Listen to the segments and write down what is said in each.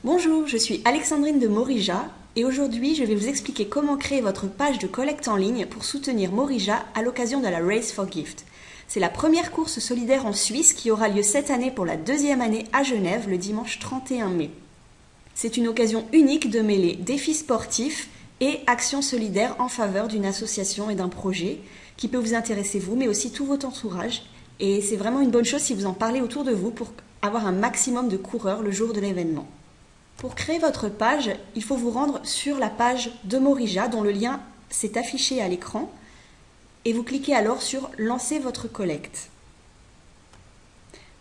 Bonjour, je suis Alexandrine de Morija et aujourd'hui je vais vous expliquer comment créer votre page de collecte en ligne pour soutenir Morija à l'occasion de la Race for Gift. C'est la première course solidaire en Suisse qui aura lieu cette année pour la deuxième année à Genève le dimanche 31 mai. C'est une occasion unique de mêler défis sportifs et actions solidaires en faveur d'une association et d'un projet qui peut vous intéresser vous mais aussi tout votre entourage. Et c'est vraiment une bonne chose si vous en parlez autour de vous pour avoir un maximum de coureurs le jour de l'événement. Pour créer votre page, il faut vous rendre sur la page de Morija dont le lien s'est affiché à l'écran et vous cliquez alors sur « Lancer votre collecte ».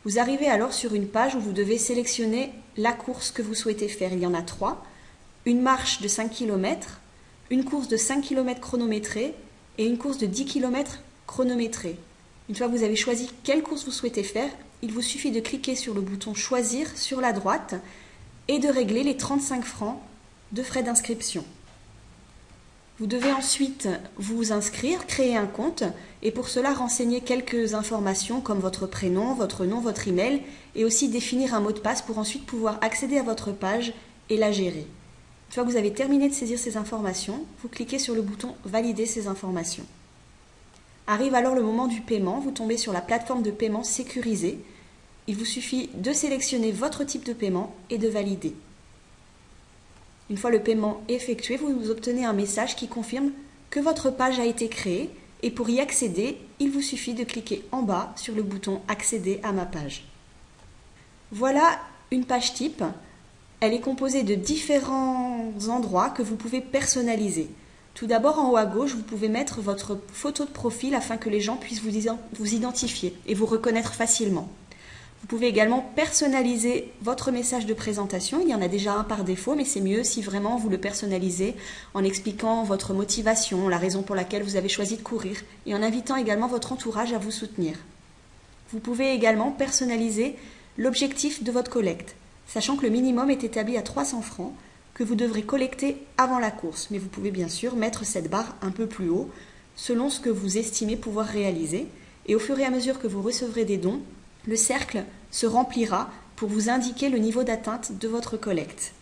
Vous arrivez alors sur une page où vous devez sélectionner la course que vous souhaitez faire. Il y en a 3, une marche de 5 km, une course de 5 km chronométrée et une course de 10 km chronométrée. Une fois que vous avez choisi quelle course vous souhaitez faire, il vous suffit de cliquer sur le bouton « Choisir » sur la droite et de régler les 35 francs de frais d'inscription. Vous devez ensuite vous inscrire, créer un compte et pour cela renseigner quelques informations comme votre prénom, votre nom, votre email et aussi définir un mot de passe pour ensuite pouvoir accéder à votre page et la gérer. Une fois que vous avez terminé de saisir ces informations, vous cliquez sur le bouton « Valider ces informations ». Arrive alors le moment du paiement, vous tombez sur la plateforme de paiement sécurisée. Il vous suffit de sélectionner votre type de paiement et de valider. Une fois le paiement effectué, vous obtenez un message qui confirme que votre page a été créée et pour y accéder, il vous suffit de cliquer en bas sur le bouton « Accéder à ma page ». Voilà une page type. Elle est composée de différents endroits que vous pouvez personnaliser. Tout d'abord, en haut à gauche, vous pouvez mettre votre photo de profil afin que les gens puissent vous identifier et vous reconnaître facilement. Vous pouvez également personnaliser votre message de présentation. Il y en a déjà un par défaut, mais c'est mieux si vraiment vous le personnalisez en expliquant votre motivation, la raison pour laquelle vous avez choisi de courir et en invitant également votre entourage à vous soutenir. Vous pouvez également personnaliser l'objectif de votre collecte, sachant que le minimum est établi à 300 francs que vous devrez collecter avant la course. Mais vous pouvez bien sûr mettre cette barre un peu plus haut selon ce que vous estimez pouvoir réaliser. Et au fur et à mesure que vous recevrez des dons, le cercle se remplira pour vous indiquer le niveau d'atteinte de votre collecte.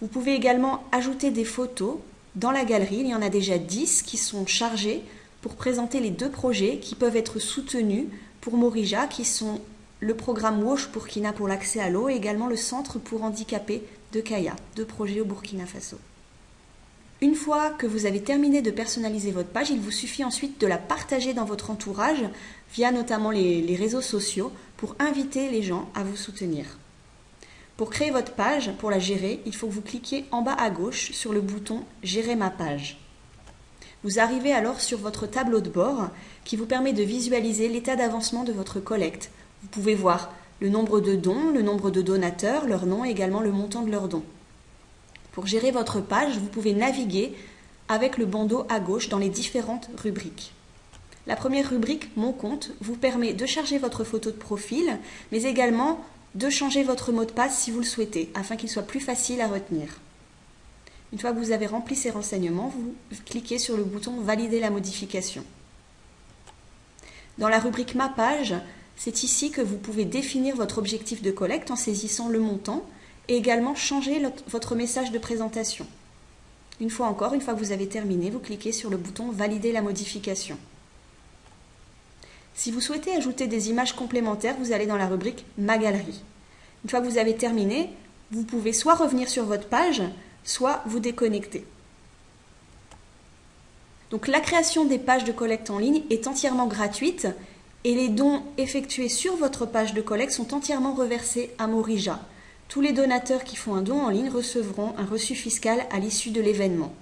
Vous pouvez également ajouter des photos dans la galerie. Il y en a déjà 10 qui sont chargées pour présenter les 2 projets qui peuvent être soutenus pour Morija, qui sont le programme WASH Burkina pour l'accès à l'eau et également le centre pour handicapés de Kaya, 2 projets au Burkina Faso. Une fois que vous avez terminé de personnaliser votre page, il vous suffit ensuite de la partager dans votre entourage via notamment les réseaux sociaux pour inviter les gens à vous soutenir. Pour créer votre page, pour la gérer, il faut que vous cliquiez en bas à gauche sur le bouton « Gérer ma page ». Vous arrivez alors sur votre tableau de bord qui vous permet de visualiser l'état d'avancement de votre collecte. Vous pouvez voir le nombre de dons, le nombre de donateurs, leur nom et également le montant de leurs dons. Pour gérer votre page, vous pouvez naviguer avec le bandeau à gauche dans les différentes rubriques. La première rubrique, Mon compte, vous permet de charger votre photo de profil, mais également de changer votre mot de passe si vous le souhaitez, afin qu'il soit plus facile à retenir. Une fois que vous avez rempli ces renseignements, vous cliquez sur le bouton « Valider la modification ». Dans la rubrique Ma page, c'est ici que vous pouvez définir votre objectif de collecte en saisissant le montant et également changer votre message de présentation. Une fois que vous avez terminé, vous cliquez sur le bouton « Valider la modification ». Si vous souhaitez ajouter des images complémentaires, vous allez dans la rubrique « Ma galerie ». Une fois que vous avez terminé, vous pouvez soit revenir sur votre page, soit vous déconnecter. Donc la création des pages de collecte en ligne est entièrement gratuite et les dons effectués sur votre page de collecte sont entièrement reversés à Morija. Tous les donateurs qui font un don en ligne recevront un reçu fiscal à l'issue de l'événement.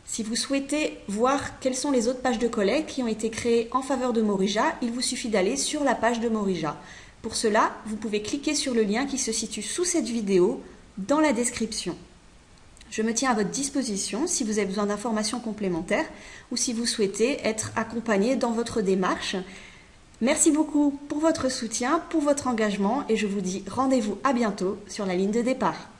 Si vous souhaitez voir quelles sont les autres pages de collecte qui ont été créées en faveur de Morija, il vous suffit d'aller sur la page de Morija. Pour cela, vous pouvez cliquer sur le lien qui se situe sous cette vidéo dans la description. Je me tiens à votre disposition si vous avez besoin d'informations complémentaires ou si vous souhaitez être accompagné dans votre démarche. Merci beaucoup pour votre soutien, pour votre engagement et je vous dis rendez-vous à bientôt sur la ligne de départ.